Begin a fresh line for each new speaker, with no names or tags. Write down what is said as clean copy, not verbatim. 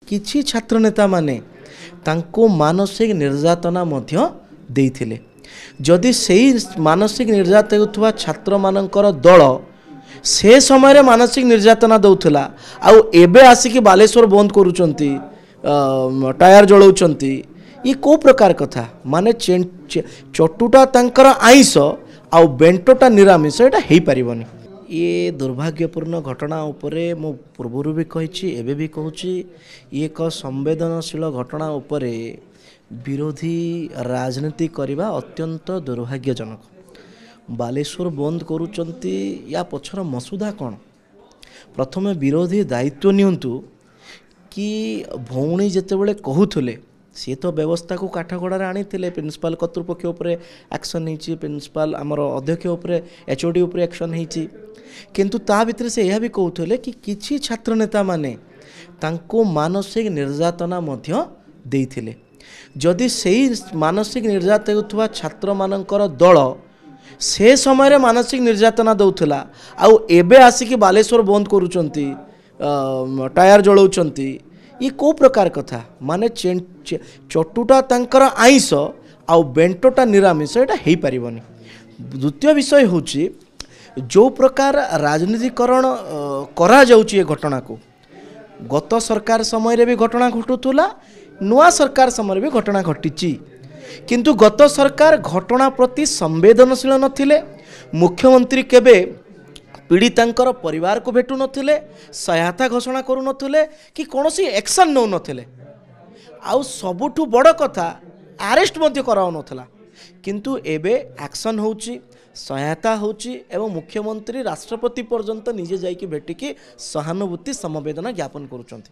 किछि छात्र नेता माने तांको मानसिक निर्यातना मध्य देइथिले। जदि सेही मानसिक निर्यातन होथुवा छात्र मानकर दल से समय मानसिक निर्यातना दौथला आउ एबे आसिकी बालेश्वर बंद करूचंती टायर जलाउचंती ये को प्रकार कथा माने चटुटा तांकर आइंस आउ बेंटोटा निरामिष एटा हेई परिबनी। ये दुर्भाग्यपूर्ण घटना उपरे मो पूर्व भी कही एबे भी कहूँ ये एक संवेदनशील घटना उपरे विरोधी राजनीति करने अत्यंत दुर्भाग्यजनक। बालेश्वर बंद करुचंती या पछर मसुदा कौन प्रथमे विरोधी दायित्व नियंतु कि भौणी जितेबले कहूले सी तो व्यवस्था को काठगड़ार आनी प्रिंसिपाल कर्तृपक्ष उपरे एक्शन होती प्रिंसिपाल आमर अध्यक्ष उपरे एचओडी उपरे एक्शन होती किंतु ता भितर से यह भी कहते कि किछि छात्र नेता माने तांको मानसिक निर्यातना मध्य देइथिले। जदि सेही मानसिक निर्यातन होथुवा छात्र मानकर दल से समय मानसिक निर्यातना दौथला आउ एबे आसिकी बालेश्वर बंद करूचंती टायर जलाउचंती ये को प्रकार कथा माने चटुटा तांकर आइंस आउ बेंटोटा निरामिष एटा हेई परिबनी। द्वितीय विषय होची जो प्रकार राजनीतिकरण करा जाउची ए घटना को गत सरकार समय रे भी घटना घटुतुला नुआ सरकार समय भी घटना घटिची किंतु गत सरकार घटना प्रति संवेदनशील नथिले। मुख्यमंत्री केबे पीड़ितांकर परिवार को भेटु नथिले सहायता घोषणा करू नथिले कि कोनोसी एक्शन नौ नथिले आउ सबुठु बड़ कथा अरेस्ट मध्य कराउ नथला किंतु एबे एक्शन होची सहायता होची एवं मुख्यमंत्री राष्ट्रपति पर्यंत निजे जाइकी भेटिकी सहानुभूति समवेदना ज्ञापन करूचंती।